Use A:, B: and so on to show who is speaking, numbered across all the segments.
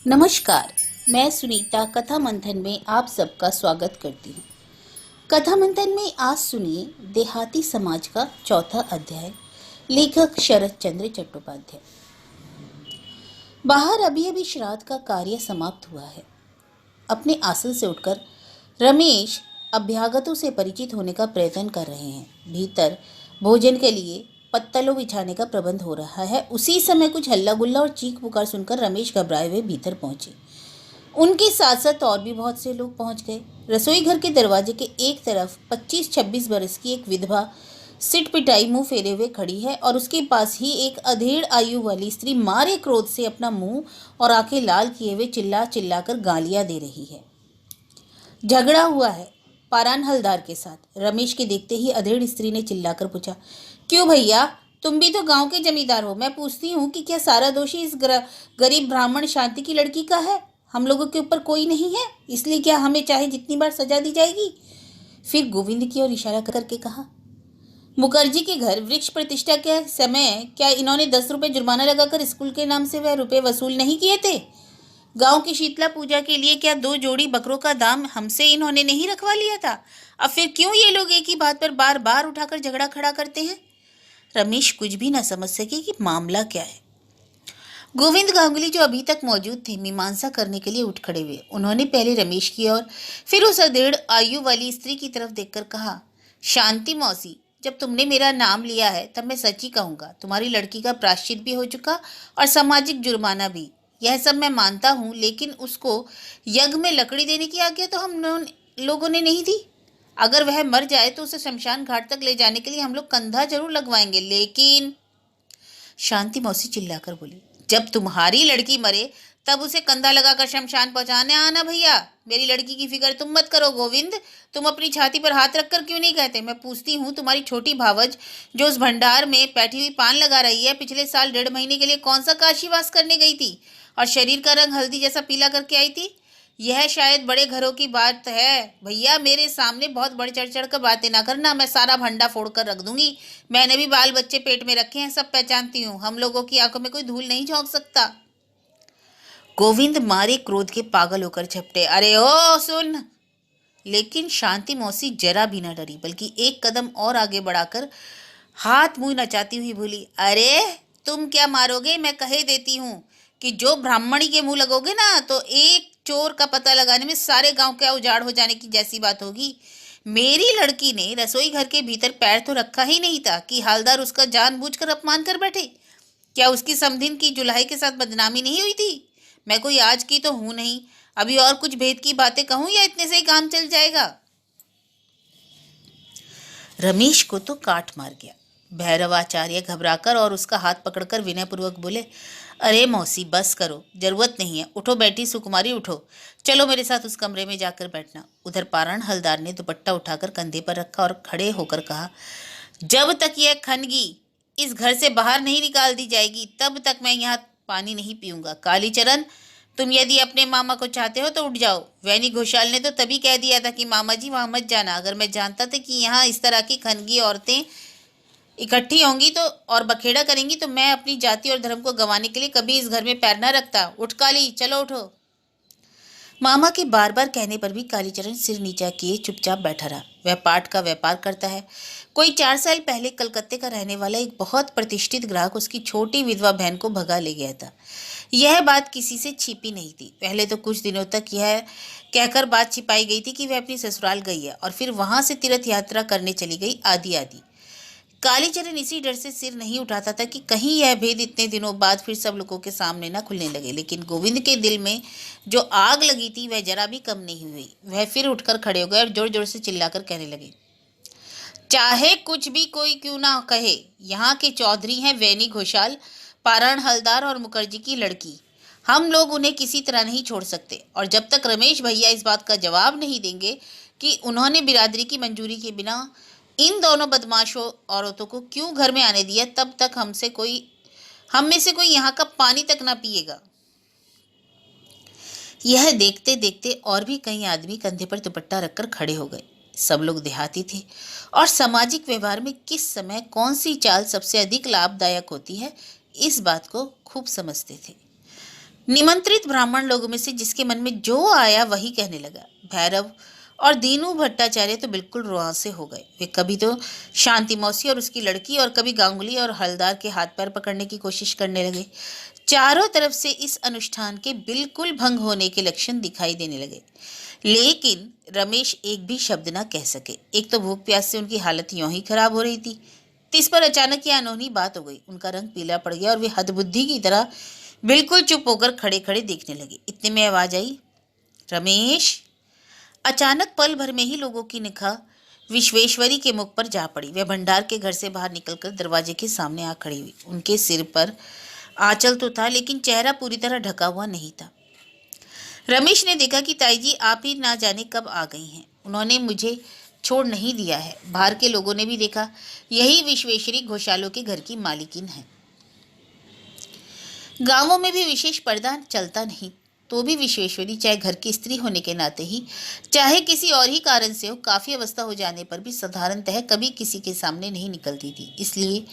A: नमस्कार। मैं सुनीता कथा मंथन में आप सबका स्वागत करती हूँ। कथा मंथन में आज सुनिए देहाती समाज का चौथा अध्याय। लेखक शरद चंद्र चट्टोपाध्याय। बाहर अभी अभी श्राद्ध का कार्य समाप्त हुआ है। अपने आसन से उठकर रमेश अभ्यागतों से परिचित होने का प्रयत्न कर रहे हैं। भीतर भोजन के लिए पत्तलों बिछाने का प्रबंध हो रहा है। उसी समय कुछ हल्ला गुल्ला और चीख पुकार सुनकर रमेश घबराए हुए भीतर पहुंचे। उनके साथ साथ और भी बहुत से लोग पहुंच गए। रसोई घर के दरवाजे के एक तरफ 25-26 बरस की एक विधवा सिट पिटाई मुंह फेरे हुए खड़ी है और उसके पास ही एक अधेड़ आयु वाली स्त्री मारे क्रोध से अपना मुंह और आंखें लाल किए हुए चिल्ला चिल्ला कर गालियां दे रही है। झगड़ा हुआ है पारान हलदार के साथ। रमेश के देखते ही अधेड़ स्त्री ने चिल्लाकर पूछा, क्यों भैया, तुम भी तो गांव के जमींदार हो। मैं पूछती हूँ कि क्या सारा दोषी इस गरीब ब्राह्मण शांति की लड़की का है? हम लोगों के ऊपर कोई नहीं है, इसलिए क्या हमें चाहे जितनी बार सजा दी जाएगी? फिर गोविंद की ओर इशारा करके कहा, मुखर्जी के घर वृक्ष प्रतिष्ठा के समय क्या इन्होंने 10 रुपए जुर्माना लगाकर स्कूल के नाम से वह रुपए वसूल नहीं किए थे? गांव की शीतला पूजा के लिए क्या 2 जोड़ी बकरों का दाम हमसे इन्होंने नहीं रखवा लिया था? अब फिर क्यों ये लोग एक ही बात पर बार बार उठाकर झगड़ा खड़ा करते हैं? रमेश कुछ भी न समझ सके कि मामला क्या है। गोविंद गांगुली जो अभी तक मौजूद थे मीमांसा करने के लिए उठ खड़े हुए। उन्होंने पहले रमेश की और फिर उस अधेड़ आयु वाली स्त्री की तरफ देखकर कहा, शांति मौसी, जब तुमने मेरा नाम लिया है तब मैं सच ही कहूंगा। तुम्हारी लड़की का प्रायश्चित भी हो चुका और सामाजिक जुर्माना भी। यह सब मैं मानता हूँ, लेकिन उसको यज्ञ में लकड़ी देने की आज्ञा तो हम लोगों ने नहीं दी। अगर वह मर जाए तो उसे शमशान घाट तक ले जाने के लिए हम लोग कंधा जरूर लगवाएंगे, लेकिन शांति मौसी चिल्लाकर बोली, जब तुम्हारी लड़की मरे तब उसे कंधा लगाकर शमशान पहुंचाने आना भैया। मेरी लड़की की फिक्र तुम मत करो गोविंद। तुम अपनी छाती पर हाथ रखकर क्यों नहीं कहते? मैं पूछती हूँ, तुम्हारी छोटी भावज जो उस भंडार में बैठी हुई पान लगा रही है, पिछले साल 1.5 महीने के लिए कौन सा काशीवास करने गई थी और शरीर का रंग हल्दी जैसा पीला करके आई थी? यह शायद बड़े घरों की बात है भैया। मेरे सामने बहुत बढ़ चढ़ चढ़ कर बातें ना करना, मैं सारा भंडा फोड़ कर रख दूंगी। मैंने भी बाल बच्चे पेट में रखे हैं, सब पहचानती हूँ। हम लोगों की आंखों में कोई धूल नहीं झोंक सकता। गोविंद मारे क्रोध के पागल होकर झपटे, अरे ओ सुन। लेकिन शांति मौसी जरा भी न डरी, बल्कि एक कदम और आगे बढ़ाकर हाथ मुंह नचाती हुई बोली, अरे तुम क्या मारोगे? मैं कहे देती हूँ कि जो ब्राह्मणी के मुंह लगोगे ना तो एक चोर का पता लगाने में सारे गांव का उजाड़ हो जाने की जैसी बात होगी। मेरी लड़की ने रसोई घर के भीतर पैर तो रखा ही नहीं था कि हालदार उसका जानबूझकर अपमान कर बैठे। क्या उसकी समधिन की जुल्हाई के साथ बदनामी नहीं हुई थी? मैं कोई आज की तो हूं नहीं। अभी और कुछ भेद की बातें कहूं या इतने से ही काम चल जाएगा? रमेश को तो काट मार गया। भैरवाचार्य घबराकर और उसका हाथ पकड़कर विनयपूर्वक बोले, अरे मौसी बस करो, जरूरत नहीं है। उठो बेटी सुकुमारी, उठो, चलो मेरे साथ उस कमरे में जाकर बैठना। उधर पारण हलदार ने दुपट्टा उठाकर कंधे पर रखा और खड़े होकर कहा, जब तक यह खनगी इस घर से बाहर नहीं निकाल दी जाएगी तब तक मैं यहाँ पानी नहीं पीऊंगा। कालीचरण, तुम यदि अपने मामा को चाहते हो तो उठ जाओ। वैनी घोषाल ने तो तभी कह दिया था कि मामा जी वहां मत जाना। अगर मैं जानता था कि यहाँ इस तरह की खनगी औरतें इकट्ठी होंगी तो और बखेड़ा करेंगी तो मैं अपनी जाति और धर्म को गंवाने के लिए कभी इस घर में पैर न रखता। उठ काली, चलो उठो। मामा के बार बार कहने पर भी कालीचरण सिर नीचा किए चुपचाप बैठा रहा। वह पाट का व्यापार करता है। कोई 4 साल पहले कलकत्ते का रहने वाला एक बहुत प्रतिष्ठित ग्राहक उसकी छोटी विधवा बहन को भगा ले गया था। यह बात किसी से छिपी नहीं थी। पहले तो कुछ दिनों तक यह कहकर बात छिपाई गई थी कि वह अपनी ससुराल गई है और फिर वहां से तीर्थ यात्रा करने चली गई, आदि आदि। कालीचरण इसी डर से सिर नहीं उठाता था कि कहीं यह भेद इतने दिनों बाद फिर सब लोगों के सामने न खुलने लगे। लेकिन गोविंद के दिल में जो आग लगी थी वह जरा भी कम नहीं हुई। वह फिर उठकर खड़े हो गए और जोर जोर से चिल्लाकर कहने लगे, चाहे कुछ भी कोई क्यों ना कहे, यहाँ के चौधरी हैं वैनी घोषाल, पारण हलदार और मुखर्जी की लड़की। हम लोग उन्हें किसी तरह नहीं छोड़ सकते। और जब तक रमेश भैया इस बात का जवाब नहीं देंगे कि उन्होंने बिरादरी की मंजूरी के बिना इन दोनों बदमाशों औरतों को क्यों घर में आने दिया, तब तक हम में से कोई यहाँ का पानी तक ना पिएगा। यह देखते देखते और भी कई आदमी कंधे पर दुपट्टा रखकर खड़े हो गए। सब लोग देहाती थे और सामाजिक व्यवहार में किस समय कौन सी चाल सबसे अधिक लाभदायक होती है, इस बात को खूब समझते थे। निमंत्रित ब्राह्मण लोगों में से जिसके मन में जो आया वही कहने लगा। भैरव और दीनू भट्टाचार्य तो बिल्कुल रुआंसे हो गए। वे कभी तो शांति मौसी और उसकी लड़की और कभी गांगुली और हलदार के हाथ पैर पकड़ने की कोशिश करने लगे। चारों तरफ से इस अनुष्ठान के बिल्कुल भंग होने के लक्षण दिखाई देने लगे, लेकिन रमेश एक भी शब्द ना कह सके। एक तो भूख प्यास से उनकी हालत यूं ही खराब हो रही थी, इस पर अचानक यह अनहोनी बात हो गई। उनका रंग पीला पड़ गया और वे हदबुद्धि की तरह बिल्कुल चुप होकर खड़े खड़े देखने लगे। इतने में आवाज आई, रमेश। अचानक पल भर में ही लोगों की निगाह विश्वेश्वरी के मुख पर जा पड़ी। वह भंडार के घर से बाहर निकलकर दरवाजे के सामने आ खड़ी हुई। उनके सिर पर आंचल तो था, लेकिन चेहरा पूरी तरह ढका हुआ नहीं था। रमेश ने देखा कि ताई जी आप ही ना जाने कब आ गई हैं। उन्होंने मुझे छोड़ नहीं दिया है। बाहर के लोगों ने भी देखा, यही विश्वेश्वरी घोषालों के घर की मालिकिन है। गांवों में भी विशेष पर्दा चलता नहीं, तो भी विश्वेश्वरी चाहे घर की स्त्री होने के नाते ही, चाहे किसी और ही कारण से हो, काफी अवस्था हो जाने पर भी साधारणतः कभी किसी के सामने नहीं निकलती थी। इसलिए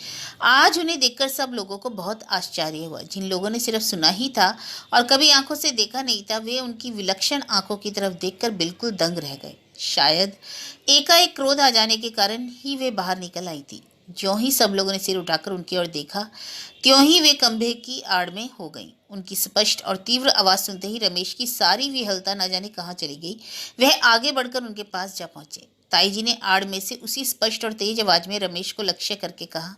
A: आज उन्हें देखकर सब लोगों को बहुत आश्चर्य हुआ। जिन लोगों ने सिर्फ सुना ही था और कभी आंखों से देखा नहीं था, वे उनकी विलक्षण आंखों की तरफ देखकर बिल्कुल दंग रह गए। शायद एकाएक क्रोध आ जाने के कारण ही वे बाहर निकल आई थी। ज्यों ही सब लोगों ने सिर उठाकर उनकी ओर देखा, त्यों ही वे कंबे की आड़ में हो गईं। उनकी स्पष्ट और तीव्र आवाज सुनते ही रमेश की सारी विहलता न जाने कहाँ चली गई। वह आगे बढ़कर उनके पास जा पहुंचे। ताई जी ने आड़ में से उसी स्पष्ट और तेज आवाज में रमेश को लक्ष्य करके कहा,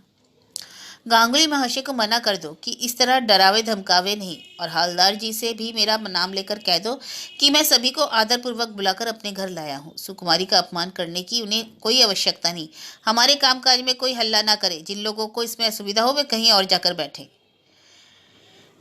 A: गांगुली महाशय को मना कर दो कि इस तरह डरावे धमकावे नहीं, और हालदार जी से भी मेरा नाम लेकर कह दो कि मैं सभी को आदरपूर्वक बुलाकर अपने घर लाया हूँ। सुकुमारी का अपमान करने की उन्हें कोई आवश्यकता नहीं। हमारे कामकाज में कोई हल्ला ना करे। जिन लोगों को इसमें असुविधा हो वे कहीं और जाकर बैठे।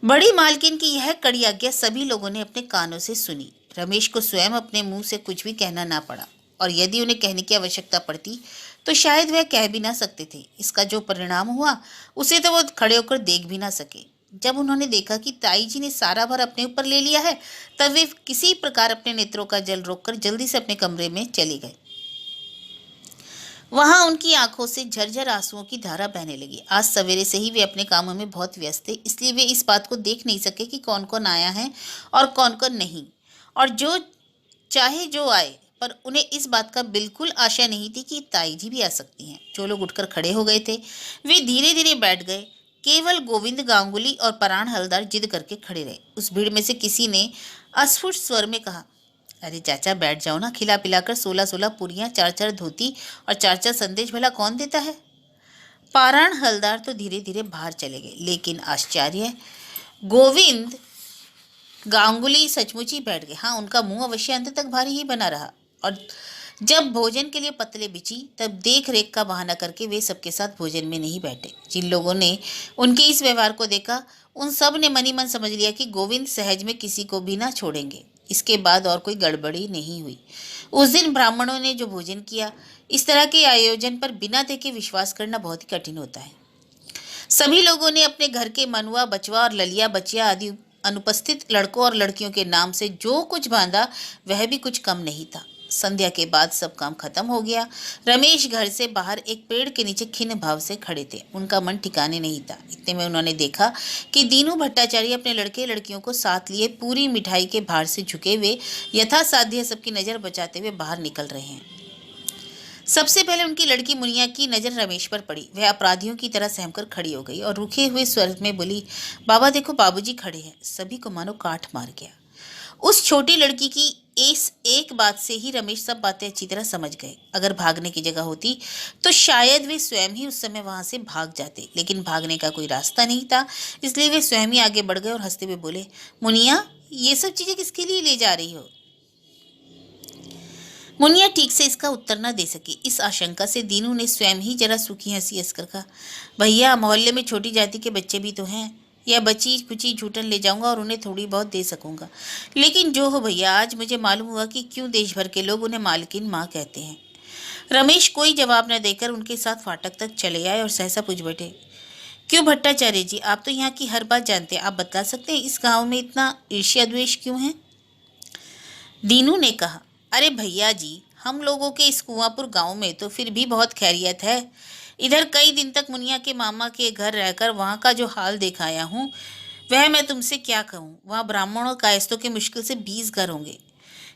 A: बड़ी मालकिन की यह कड़ी आज्ञा सभी लोगों ने अपने कानों से सुनी। रमेश को स्वयं अपने मुंह से कुछ भी कहना ना पड़ा, और यदि उन्हें कहने की आवश्यकता पड़ती तो शायद वह कह भी ना सकते थे। इसका जो परिणाम हुआ उसे तो वो खड़े होकर देख भी ना सके। जब उन्होंने देखा कि ताई जी ने सारा भार अपने ऊपर ले लिया है, तब वे किसी प्रकार अपने नेत्रों का जल रोककर जल्दी से अपने कमरे में चले गए। वहां उनकी आंखों से झरझर आंसुओं की धारा बहने लगी। आज सवेरे से ही वे अपने कामों में बहुत व्यस्त थे, इसलिए वे इस बात को देख नहीं सके कि कौन कौन आया है और कौन कौन नहीं, और जो चाहे जो आए, पर उन्हें इस बात का बिल्कुल आशा नहीं थी कि ताई जी भी आ सकती हैं। जो लोग उठकर खड़े हो गए थे वे धीरे धीरे बैठ गए। केवल गोविंद, गांगुली और पराण हलदार जिद करके खड़े रहे। उस भीड़ में से किसी ने अस्फुट स्वर में कहा, अरे चाचा बैठ जाओ ना, खिला पिलाकर 16-16 पूरियां, 4-4 धोती और 4-4 संदेश भला कौन देता है। पारायण हलदार तो धीरे धीरे बाहर चले गए, लेकिन आश्चर्य, गोविंद, गांगुली सचमुच ही बैठ गए। हाँ, उनका मुंह अवश्य अंत तक भारी ही बना रहा, और जब भोजन के लिए पतले बिछी तब देख रेख का बहाना करके वे सबके साथ भोजन में नहीं बैठे। जिन लोगों ने उनके इस व्यवहार को देखा उन सब ने मनी मन समझ लिया कि गोविंद सहज में किसी को भी ना छोड़ेंगे। इसके बाद और कोई गड़बड़ी नहीं हुई। उस दिन ब्राह्मणों ने जो भोजन किया, इस तरह के आयोजन पर बिना देखे विश्वास करना बहुत ही कठिन होता है। सभी लोगों ने अपने घर के मनुआ, बचवा और ललिया बचिया आदि अनुपस्थित लड़कों और लड़कियों के नाम से जो कुछ बांधा वह भी कुछ कम नहीं था। संध्या के बाद सब काम खत्म हो गया। रमेश घर से बाहर एक पेड़ के नीचे खिन्न भाव से खड़े थे। उनका मन ठिकाने नहीं था। इतने में उन्होंने देखा कि दीनू भट्टाचार्य अपने लड़के लड़कियों को साथ लिए पूरी मिठाई के भार से झुके हुए यथासाध्य सबकी नजर बचाते हुए बाहर निकल रहे हैं। सबसे पहले उनकी लड़की मुनिया की नजर रमेश पर पड़ी। वह अपराधियों की तरह सहमकर खड़ी हो गई और रूखे हुए स्वर में बोली, बाबा देखो, बाबूजी खड़े हैं। सभी को मानो काठ मार गया। उस छोटी लड़की की इस एक बात से ही रमेश सब बातें अच्छी तरह समझ गए। अगर भागने की जगह होती तो शायद वे स्वयं ही उस समय वहां से भाग जाते, लेकिन भागने का कोई रास्ता नहीं था। इसलिए वे स्वयं ही आगे बढ़ गए और हंसते हुए बोले, मुनिया, ये सब चीजें किसके लिए ले जा रही हो? मुनिया ठीक से इसका उत्तर न दे सकी। इस आशंका से दीनू ने स्वयं ही जरा सूखी हंसी हंसकर कहा, भैया, मोहल्ले में छोटी जाति के बच्चे भी तो हैं। यह बची कुची झूठन ले जाऊंगा और उन्हें थोड़ी बहुत दे सकूंगा। लेकिन जो हो भैया, आज मुझे मालूम हुआ कि क्यों देश भर के लोग उन्हें मालकिन माँ कहते हैं। रमेश कोई जवाब न देकर उनके साथ फाटक तक चले आए और सहसा पूछ बैठे, क्यों भट्टाचार्य जी, आप तो यहाँ की हर बात जानते हैं। आप बता सकते हैं इस गाँव में इतना ईर्ष्या द्वेष क्यों है? दीनू ने कहा, अरे भैया जी, हम लोगों के इस कुआंपुर गांव में तो फिर भी बहुत खैरियत है। इधर कई दिन तक मुनिया के मामा के घर रहकर वहां का जो हाल देखाया हूँ, वह मैं तुमसे क्या कहूँ, वहाँ ब्राह्मण और कायस्थों के मुश्किल से 20 घर होंगे।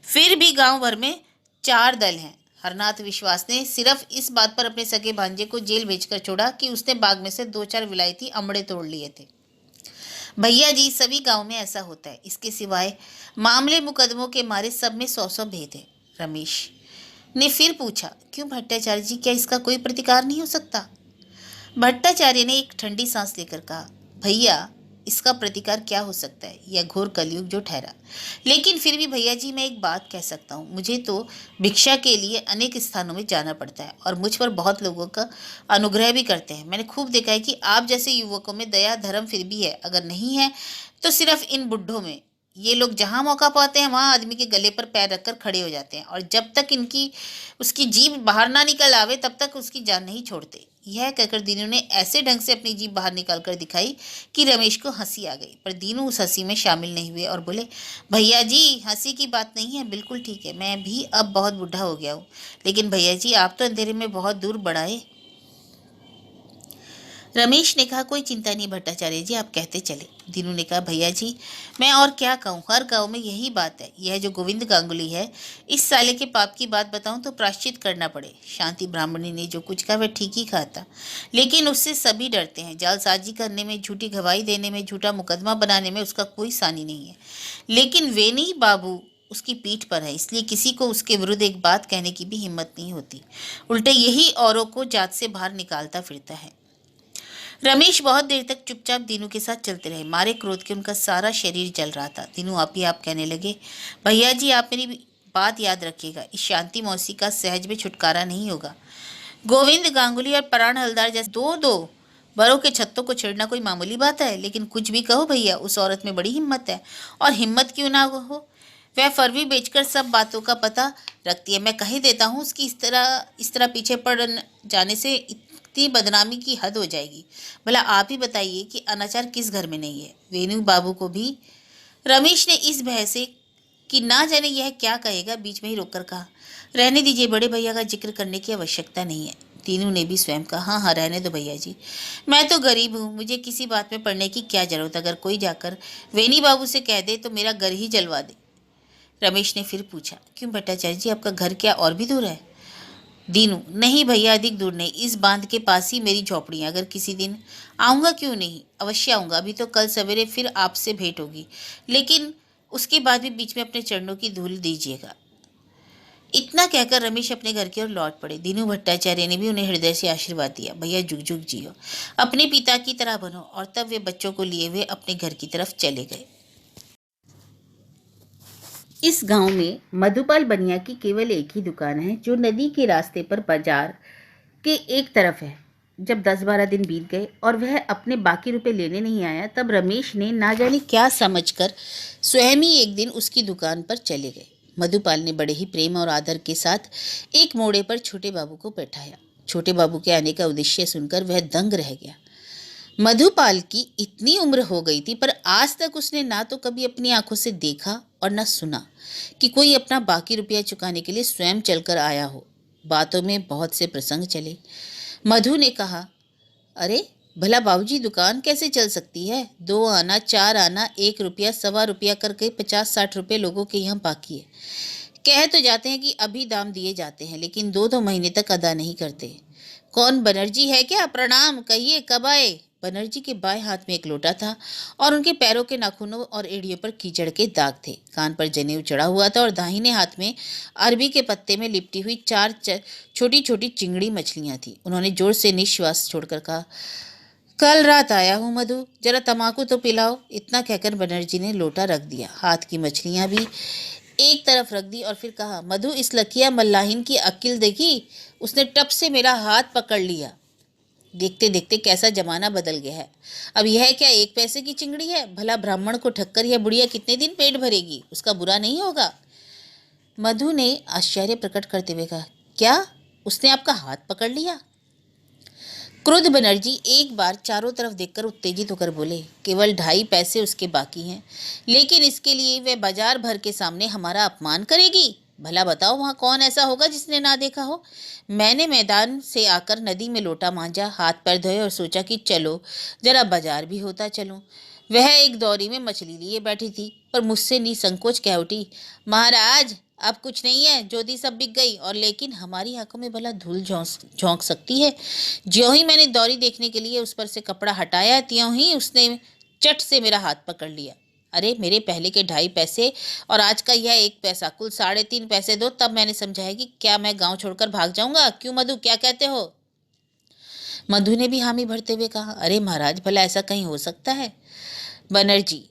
A: फिर भी गांव भर में 4 दल हैं। हरनाथ विश्वास ने सिर्फ इस बात पर अपने सगे भांजे को जेल भेजकर छोड़ा कि उसने बाग में से 2-4 विलायती अमड़े तोड़ लिए थे। भैया जी, सभी गांव में ऐसा होता है। इसके सिवाय मामले मुकदमों के मारे सब में 100-100 भेद है। रमेश ने फिर पूछा, क्यों भट्टाचार्य जी, क्या इसका कोई प्रतिकार नहीं हो सकता? भट्टाचार्य ने एक ठंडी सांस लेकर कहा, भैया इसका प्रतिकार क्या हो सकता है, यह घोर कलयुग जो ठहरा। लेकिन फिर भी भैया जी, मैं एक बात कह सकता हूँ, मुझे तो भिक्षा के लिए अनेक स्थानों में जाना पड़ता है और मुझ पर बहुत लोगों का अनुग्रह भी करते हैं। मैंने खूब देखा है कि आप जैसे युवकों में दया धर्म फिर भी है, अगर नहीं है तो सिर्फ इन बुढ़ों में। ये लोग जहाँ मौका पाते हैं वहाँ आदमी के गले पर पैर रखकर खड़े हो जाते हैं और जब तक इनकी उसकी जीभ बाहर ना निकल आवे तब तक उसकी जान नहीं छोड़ते। यह कहकर दीनू ने ऐसे ढंग से अपनी जीभ बाहर निकाल कर दिखाई कि रमेश को हंसी आ गई, पर दीनू उस हंसी में शामिल नहीं हुए और बोले, भैया जी हंसी की बात नहीं है, बिल्कुल ठीक है, मैं भी अब बहुत बूढ़ा हो गया हूँ, लेकिन भैया जी आप तो अंधेरे में बहुत दूर बढ़ाए। रमेश ने कहा, कोई चिंता नहीं भट्टाचार्य जी, आप कहते चले। दीनू ने कहा, भैया जी मैं और क्या कहूँ, हर गांव में यही बात है। यह जो गोविंद गांगुली है, इस साले के पाप की बात बताऊं तो प्राश्चित करना पड़े। शांति ब्राह्मणी ने जो कुछ कहा वह ठीक ही कहा था, लेकिन उससे सभी डरते हैं। जालसाजी करने में, झूठी गवाही देने में, झूठा मुकदमा बनाने में उसका कोई सानी नहीं है, लेकिन वेनी बाबू उसकी पीठ पर है, इसलिए किसी को उसके विरुद्ध एक बात कहने की भी हिम्मत नहीं होती। उल्टे यही औरों को जात से बाहर निकालता फिरता है। रमेश बहुत देर तक चुपचाप दीनू के साथ चलते रहे। मारे क्रोध के उनका सारा शरीर जल रहा था। दीनू आप ही आप कहने लगे, भैया जी आप मेरी बात याद रखिएगा, इस शांति मौसी का सहज में छुटकारा नहीं होगा। गोविंद गांगुली और पराण हलदार जैसे दो दो बरों के छत्तों को छेड़ना कोई मामूली बात है, लेकिन कुछ भी कहो भैया, उस औरत में बड़ी हिम्मत है, और हिम्मत क्यों ना हो, वह फरवी बेचकर सब बातों का पता रखती है। मैं कह देता हूँ उसकी इस तरह पीछे पड़ जाने से इतनी बदनामी की हद हो जाएगी। भला आप ही बताइए कि अनाचार किस घर में नहीं है। वेणु बाबू को भी रमेश ने इस भय से कि ना जाने यह क्या कहेगा बीच में ही रोककर कहा, रहने दीजिए, बड़े भैया का जिक्र करने की आवश्यकता नहीं है। तीनों ने भी स्वयं कहा, हाँ हाँ रहने दो भैया जी, मैं तो गरीब हूँ, मुझे किसी बात में पड़ने की क्या जरूरत। अगर कोई जाकर वेनी बाबू से कह दे तो मेरा घर ही जलवा दे। रमेश ने फिर पूछा, क्यों भट्टाचार्य जी आपका घर क्या और भी दूर है? दीनू, नहीं भैया अधिक दूर नहीं, इस बांध के पास ही मेरी झोपड़ी है। अगर किसी दिन आऊँगा, क्यों नहीं, अवश्य आऊँगा। अभी तो कल सवेरे फिर आपसे भेंट होगी, लेकिन उसके बाद भी बीच में अपने चरणों की धूल दीजिएगा। इतना कहकर रमेश अपने घर की ओर लौट पड़े। दीनू भट्टाचार्य ने भी उन्हें हृदय से आशीर्वाद दिया, भैया जुग जुग जियो, अपने पिता की तरह बनो। और तब वे बच्चों को लिए हुए अपने घर की तरफ चले गए। इस गांव में मधुपाल बनिया की केवल एक ही दुकान है, जो नदी के रास्ते पर बाजार के एक तरफ है। जब 10-12 दिन बीत गए और वह अपने बाकी रुपए लेने नहीं आया, तब रमेश ने ना जाने क्या समझकर स्वयं ही एक दिन उसकी दुकान पर चले गए। मधुपाल ने बड़े ही प्रेम और आदर के साथ एक मोड़े पर छोटे बाबू को बैठाया। छोटे बाबू के आने का उद्देश्य सुनकर वह दंग रह गया। मधुपाल की इतनी उम्र हो गई थी, पर आज तक उसने ना तो कभी अपनी आंखों से देखा और न सुना कि कोई अपना बाकी रुपया चुकाने के लिए स्वयं चलकर आया हो। बातों में बहुत से प्रसंग चले। मधु ने कहा, अरे भला बाबूजी दुकान कैसे चल सकती है? 2 आना 4 आना 1 रुपया 1.25 करके 50-60 रुपये लोगों के यहाँ बाकी है। कह तो जाते हैं कि अभी दाम दिए जाते हैं, लेकिन 2-2 महीने तक अदा नहीं करते। कौन बनर्जी है क्या? प्रणाम, कहिए कब आए? बनर्जी के बाएं हाथ में एक लोटा था और उनके पैरों के नाखूनों और एड़ियों पर कीचड़ के दाग थे। कान पर जनेऊ चढ़ा हुआ था और दाहिने हाथ में अरबी के पत्ते में लिपटी हुई 4 छोटी छोटी चिंगड़ी मछलियां थी। उन्होंने जोर से निश्वास छोड़कर कहा, कल रात आया हूँ मधु, जरा तमाकू तो पिलाओ। इतना कहकर बनर्जी ने लोटा रख दिया, हाथ की मछलियां भी एक तरफ रख दी और फिर कहा, मधु इस लकिया मल्लाहिन की अक्ल देखी? उसने टप से मेरा हाथ पकड़ लिया। देखते देखते कैसा जमाना बदल गया है। अब यह क्या 1 पैसे की चिंगड़ी है? भला ब्राह्मण को ठक्कर यह बुढ़िया कितने दिन पेट भरेगी? उसका बुरा नहीं होगा? मधु ने आश्चर्य प्रकट करते हुए कहा, क्या उसने आपका हाथ पकड़ लिया? क्रुद्ध बनर्जी एक बार चारों तरफ देखकर उत्तेजित होकर बोले, केवल 2.5 पैसे उसके बाकी हैं, लेकिन इसके लिए वह बाजार भर के सामने हमारा अपमान करेगी। भला बताओ वहाँ कौन ऐसा होगा जिसने ना देखा हो? मैंने मैदान से आकर नदी में लोटा मांजा, हाथ पैर धोए और सोचा कि चलो जरा बाजार भी होता चलूं। वह एक दौरी में मछली लिए बैठी थी, पर मुझसे निसंकोच कह उठी, महाराज अब कुछ नहीं है, ज्योति सब बिक गई, और लेकिन हमारी आंखों में भला धूल झोंक सकती है। ज्यों ही मैंने दौरी देखने के लिए उस पर से कपड़ा हटाया, त्यों ही उसने चट से मेरा हाथ पकड़ लिया। अरे मेरे पहले के 2.5 पैसे और आज का यह 1 पैसा, कुल 3.5 पैसे दो, तब मैंने समझा है कि क्या मैं गांव छोड़कर भाग जाऊंगा। क्यों मधु, क्या कहते हो? मधु ने भी हामी भरते हुए कहा, अरे महाराज भला ऐसा कहीं हो सकता है? बनर्जी,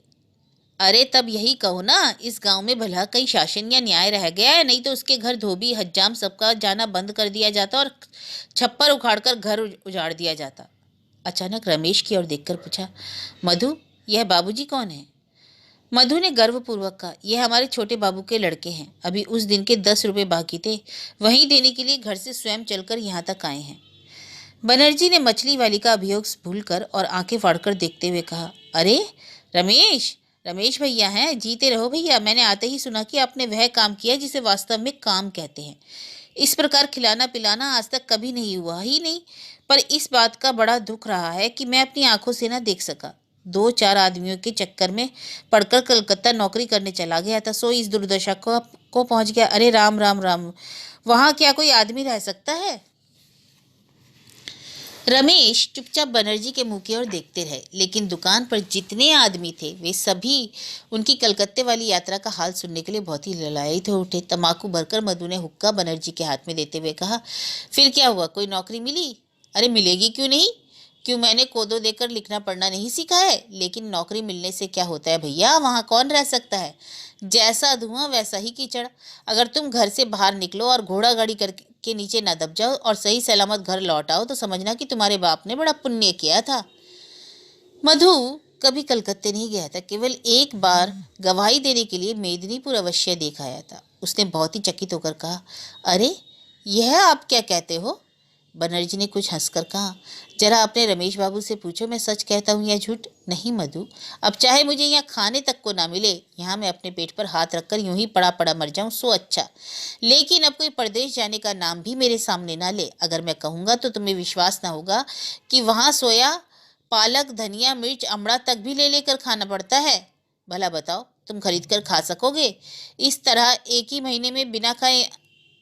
A: अरे तब यही कहो ना, इस गांव में भला कहीं शासन या न्याय रह गया है? नहीं तो उसके घर धोबी हज्जाम सबका जाना बंद कर दिया जाता और छप्पर उखाड़कर घर उजाड़ दिया जाता। अचानक रमेश की ओर देखकर पूछा, मधु यह बाबूजी कौन है? मधु ने गर्वपूर्वक कहा, यह हमारे छोटे बाबू के लड़के हैं। अभी उस दिन के 10 रुपए बाकी थे, वहीं देने के लिए घर से स्वयं चलकर यहाँ तक आए हैं। बनर्जी ने मछली वाली का अभियोग भूलकर और आंखें फाड़कर देखते हुए कहा, अरे रमेश, रमेश भैया हैं। जीते रहो भैया। मैंने आते ही सुना कि आपने वह काम किया जिसे वास्तव में काम कहते हैं। इस प्रकार खिलाना पिलाना आज तक कभी नहीं हुआ ही नहीं, पर इस बात का बड़ा दुख रहा है कि मैं अपनी आंखों से ना देख सका। 2-4 आदमियों के चक्कर में पड़कर कलकत्ता नौकरी करने चला गया था, सो इस दुर्दशा को पहुंच गया। अरे राम राम राम, वहां क्या कोई आदमी रह सकता है? रमेश चुपचाप बनर्जी के मुंह की ओर देखते रहे, लेकिन दुकान पर जितने आदमी थे वे सभी उनकी कलकत्ते वाली यात्रा का हाल सुनने के लिए बहुत ही ललायित हो उठे। तमाकू भरकर मधु ने हुक्का बनर्जी के हाथ में देते हुए कहा, फिर क्या हुआ, कोई नौकरी मिली? अरे मिलेगी क्यों नहीं, क्यों मैंने कोदो देकर लिखना पढ़ना नहीं सीखा है? लेकिन नौकरी मिलने से क्या होता है भैया, वहाँ कौन रह सकता है? जैसा धुआं वैसा ही कीचड़। अगर तुम घर से बाहर निकलो और घोड़ा गाड़ी करके नीचे न दब जाओ और सही सलामत घर लौट आओ तो समझना कि तुम्हारे बाप ने बड़ा पुण्य किया था। मधु कभी कलकत्ते नहीं गया था, केवल एक बार गवाही देने के लिए मेदिनीपुर अवश्य देख आया था। उसने बहुत ही चकित होकर कहा, अरे यह आप क्या कहते हो? बनर्जी ने कुछ हंसकर कहा, जरा अपने रमेश बाबू से पूछो मैं सच कहता हूँ या झूठ। नहीं मधु, अब चाहे मुझे यहाँ खाने तक को ना मिले, यहाँ मैं अपने पेट पर हाथ रखकर यूं ही पड़ा पड़ा मर जाऊं सो अच्छा। लेकिन अब कोई परदेश जाने का नाम भी मेरे सामने ना ले। अगर मैं कहूँगा तो तुम्हें विश्वास ना होगा कि वहाँ सोया पालक धनिया मिर्च अमड़ा तक भी ले लेकर खाना पड़ता है। भला बताओ, तुम खरीद कर खा सकोगे? इस तरह एक ही महीने में बिना खाए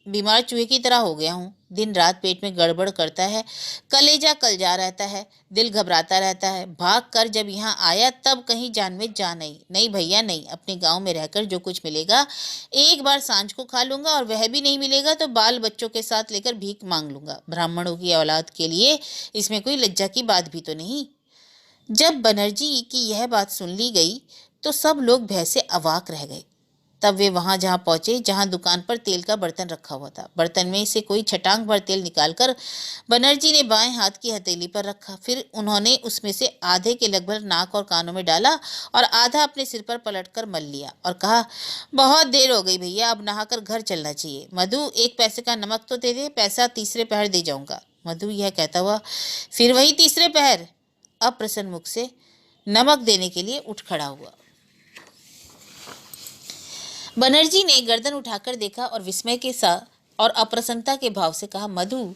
A: बीमार चूहे की तरह हो गया हूँ। दिन रात पेट में गड़बड़ करता है, कलेजा कलजा रहता है, दिल घबराता रहता है। भाग कर जब यहाँ आया तब कहीं जान में जान नहीं। नहीं भैया नहीं, अपने गांव में रहकर जो कुछ मिलेगा एक बार सांझ को खा लूंगा, और वह भी नहीं मिलेगा तो बाल बच्चों के साथ लेकर भीख मांग लूंगा। ब्राह्मणों की औलाद के लिए इसमें कोई लज्जा की बात भी तो नहीं। जब बनर्जी की यह बात सुन ली गई तो सब लोग भय से अवाक रह गए। तब वे वहां जहां पहुंचे जहां दुकान पर तेल का बर्तन रखा हुआ था। बर्तन में से कोई छटांग भर तेल निकालकर बनर्जी ने बाएं हाथ की हथेली पर रखा। फिर उन्होंने उसमें से आधे के लगभग नाक और कानों में डाला और आधा अपने सिर पर पलटकर मल लिया और कहा, बहुत देर हो गई भैया, अब नहाकर घर चलना चाहिए। मधु 1 पैसे का नमक तो दे दे, पैसा तीसरे पहर दे जाऊंगा। मधु यह कहता हुआ फिर वही तीसरे पहर अप्रसन्न मुख से नमक देने के लिए उठ खड़ा हुआ। बनर्जी ने गर्दन उठाकर देखा और विस्मय के साथ और अप्रसन्नता के भाव से कहा, मधु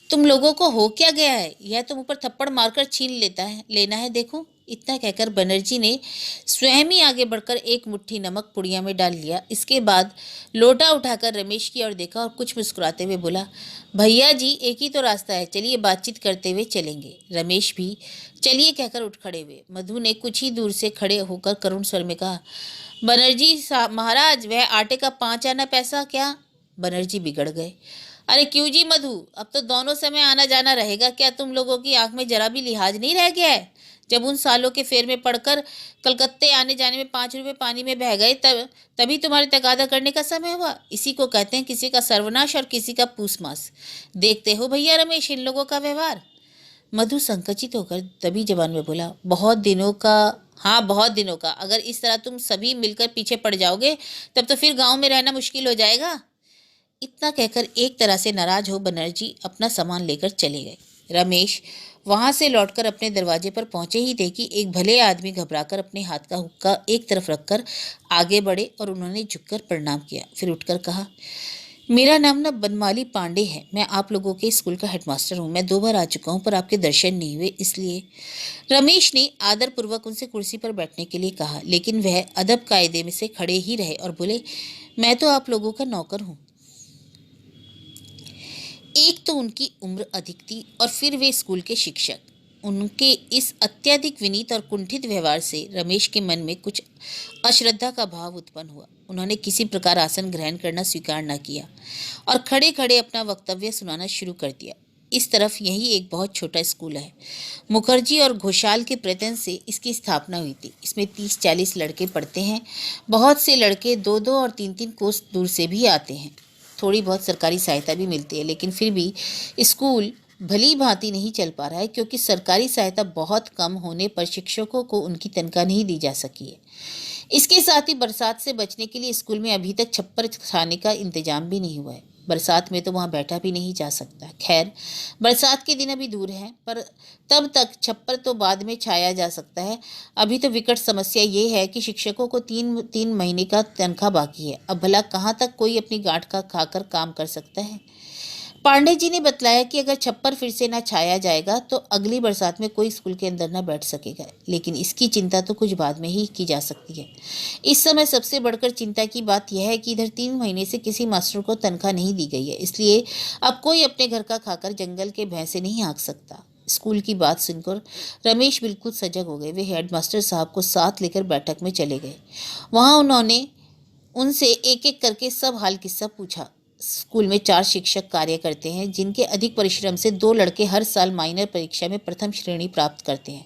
A: तुम लोगों को हो क्या गया है? यह तुम ऊपर थप्पड़ मारकर छीन लेना है, देखो। इतना कहकर बनर्जी ने स्वयं ही आगे बढ़कर एक मुट्ठी नमक पुड़िया में डाल लिया। इसके बाद लोटा उठाकर रमेश की ओर देखा और कुछ मुस्कुराते हुए बोला, भैया जी एक ही तो रास्ता है, चलिए बातचीत करते हुए चलेंगे। रमेश भी चलिए कहकर उठ खड़े हुए। मधु ने कुछ ही दूर से खड़े होकर करुण स्वर में कहा, बनर्जी महाराज वह आटे का 5 आना पैसा क्या? बनर्जी बिगड़ गए। अरे क्यों जी मधु, अब तो दोनों समय आना जाना रहेगा। क्या तुम लोगों की आंख में जरा भी लिहाज नहीं रह गया है? जब उन सालों के फेर में पड़कर कलकत्ते आने जाने में 5 रुपए पानी में बह गए तभी तुम्हारे तगादा करने का समय हुआ। इसी को कहते हैं किसी का सर्वनाश और किसी का पूस मास। देखते हो भैया रमेश इन लोगों का व्यवहार। मधु संकुचित होकर दबी जबान में बोला, बहुत दिनों का, हाँ बहुत दिनों का। अगर इस तरह तुम सभी मिलकर पीछे पड़ जाओगे तब तो फिर गांव में रहना मुश्किल हो जाएगा। इतना कहकर एक तरह से नाराज हो बनर्जी अपना सामान लेकर चले गए। रमेश वहां से लौटकर अपने दरवाजे पर पहुंचे ही थे कि एक भले आदमी घबराकर अपने हाथ का हुक्का एक तरफ रखकर आगे बढ़े और उन्होंने झुककर प्रणाम किया। फिर उठकर कहा, मेरा नाम ना बनमाली पांडे है। मैं आप लोगों के स्कूल का हेडमास्टर हूँ। मैं 2 बार आ चुका हूँ पर आपके दर्शन नहीं हुए, इसलिए। रमेश ने आदरपूर्वक उनसे कुर्सी पर बैठने के लिए कहा, लेकिन वह अदब कायदे में से खड़े ही रहे और बोले, मैं तो आप लोगों का नौकर हूँ। एक तो उनकी उम्र अधिक थी और फिर वे स्कूल के शिक्षक। उनके इस अत्यधिक विनीत और कुंठित व्यवहार से रमेश के मन में कुछ अश्रद्धा का भाव उत्पन्न हुआ। उन्होंने किसी प्रकार आसन ग्रहण करना स्वीकार न किया और खड़े खड़े अपना वक्तव्य सुनाना शुरू कर दिया। इस तरफ यही एक बहुत छोटा स्कूल है। मुखर्जी और घोषाल के प्रयत्न से इसकी स्थापना हुई थी। इसमें 30-40 लड़के पढ़ते हैं। बहुत से लड़के 2-2 और 3-3 कोस दूर से भी आते हैं। थोड़ी बहुत सरकारी सहायता भी मिलती है, लेकिन फिर भी स्कूल भली भांति नहीं चल पा रहा है, क्योंकि सरकारी सहायता बहुत कम होने पर शिक्षकों को उनकी तनख्वाह नहीं दी जा सकी है। इसके साथ ही बरसात से बचने के लिए स्कूल में अभी तक छप्पर खाने का इंतजाम भी नहीं हुआ है। बरसात में तो वहाँ बैठा भी नहीं जा सकता। खैर, बरसात के दिन अभी दूर हैं, पर तब तक छप्पर तो बाद में छाया जा सकता है। अभी तो विकट समस्या ये है कि शिक्षकों को 3 महीने का तनख्वाह बाकी है। अब भला कहाँ तक कोई अपनी गांठ का खाकर काम कर सकता है। पांडे जी ने बतलाया कि अगर छप्पर फिर से ना छाया जाएगा तो अगली बरसात में कोई स्कूल के अंदर ना बैठ सकेगा, लेकिन इसकी चिंता तो कुछ बाद में ही की जा सकती है। इस समय सबसे बढ़कर चिंता की बात यह है कि इधर 3 महीने से किसी मास्टर को तनख्वाह नहीं दी गई है, इसलिए अब कोई अपने घर का खाकर जंगल के भैंसे नहीं हाँक सकता। स्कूल की बात सुनकर रमेश बिल्कुल सजग हो गए। वे हेडमास्टर साहब को साथ लेकर बैठक में चले गए। वहाँ उन्होंने उनसे एक एक करके सब हाल किस्सा पूछा। स्कूल में 4 शिक्षक कार्य करते हैं, जिनके अधिक परिश्रम से 2 लड़के हर साल माइनर परीक्षा में प्रथम श्रेणी प्राप्त करते हैं।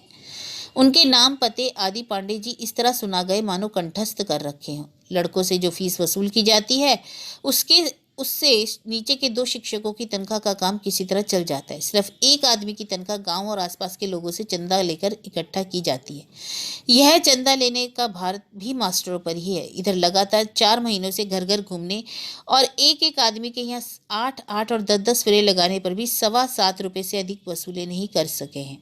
A: उनके नाम पते आदि पांडे जी इस तरह सुना गए मानो कंठस्थ कर रखे हों। लड़कों से जो फीस वसूल की जाती है, उसके उससे नीचे के 2 शिक्षकों की तनख्वाह का काम किसी तरह चल जाता है। सिर्फ एक आदमी की तनख्वाह गांव और आसपास के लोगों से चंदा लेकर इकट्ठा की जाती है। यह चंदा लेने का भार भी मास्टरों पर ही है। इधर लगातार 4 महीनों से घर घर घूमने और एक एक आदमी के यहाँ 8-8 और 10-10 फेरे लगाने पर भी 7.25 रुपये से अधिक वसूले नहीं कर सके हैं।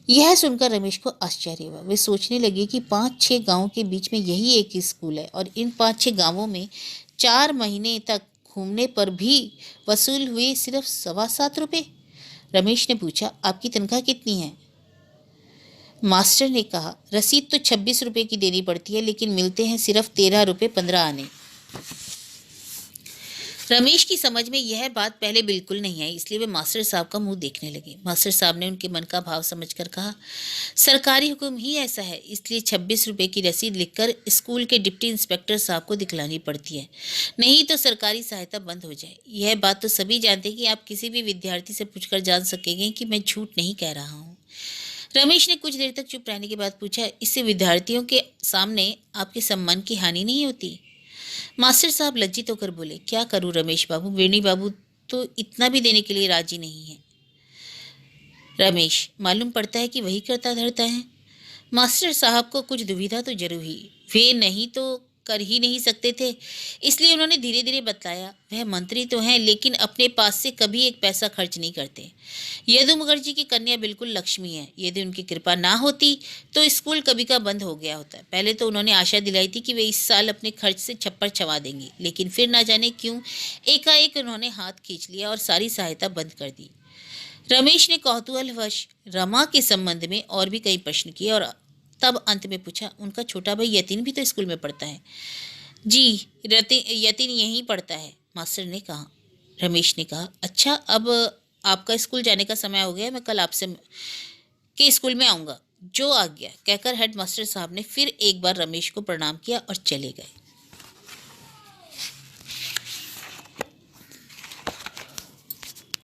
A: यह सुनकर रमेश को आश्चर्य हुआ। वे सोचने लगे कि 5-6 गांवों के बीच में यही एक ही स्कूल है और इन 5-6 गांवों में 4 महीने तक घूमने पर भी वसूल हुए सिर्फ 7.25 रुपये। रमेश ने पूछा, आपकी तनख्वाह कितनी है? मास्टर ने कहा, रसीद तो 26 रुपये की देनी पड़ती है, लेकिन मिलते हैं सिर्फ 13 रुपये 15 आने। रमेश की समझ में यह बात पहले बिल्कुल नहीं आई, इसलिए वे मास्टर साहब का मुंह देखने लगे। मास्टर साहब ने उनके मन का भाव समझकर कहा, सरकारी हुक्म ही ऐसा है, इसलिए 26 रुपये की रसीद लिखकर स्कूल के डिप्टी इंस्पेक्टर साहब को दिखलानी पड़ती है, नहीं तो सरकारी सहायता बंद हो जाए। यह बात तो सभी जानते हैं कि आप किसी भी विद्यार्थी से पूछकर जान सकेंगे कि मैं झूठ नहीं कह रहा हूँ। रमेश ने कुछ देर तक चुप रहने के बाद पूछा, इससे विद्यार्थियों के सामने आपके सम्मान की हानि नहीं होती? मास्टर साहब लज्जित होकर बोले, क्या करूं रमेश बाबू, वेणी बाबू तो इतना भी देने के लिए राजी नहीं है। रमेश, मालूम पड़ता है कि वही करता धरता है। मास्टर साहब को कुछ दुविधा तो जरूर हुई। वे नहीं तो कर ही नहीं सकते थे, इसलिए उन्होंने धीरे धीरे बतलाया, वह मंत्री तो हैं, लेकिन अपने पास से कभी एक पैसा खर्च नहीं करते। यदु मुखर्जी की कन्या बिल्कुल लक्ष्मी है। यदि उनकी कृपा ना होती तो स्कूल कभी का बंद हो गया होता। पहले तो उन्होंने आशा दिलाई थी कि वे इस साल अपने खर्च से छप्पर छवा देंगी, लेकिन फिर ना जाने क्यों एकाएक उन्होंने हाथ खींच लिया और सारी सहायता बंद कर दी। रमेश ने कौतूहलवश रमा के संबंध में और भी कई प्रश्न किए और तब अंत में पूछा, उनका छोटा भाई यतीन भी तो स्कूल में पढ़ता है? जी, यतीन यहीं पढ़ता है, मास्टर ने कहा। रमेश ने कहा, अच्छा, अब आपका स्कूल जाने का समय हो गया, मैं कल आपसे के स्कूल में आऊँगा। जो आ गया कहकर हेड मास्टर साहब ने फिर एक बार रमेश को प्रणाम किया और चले गए।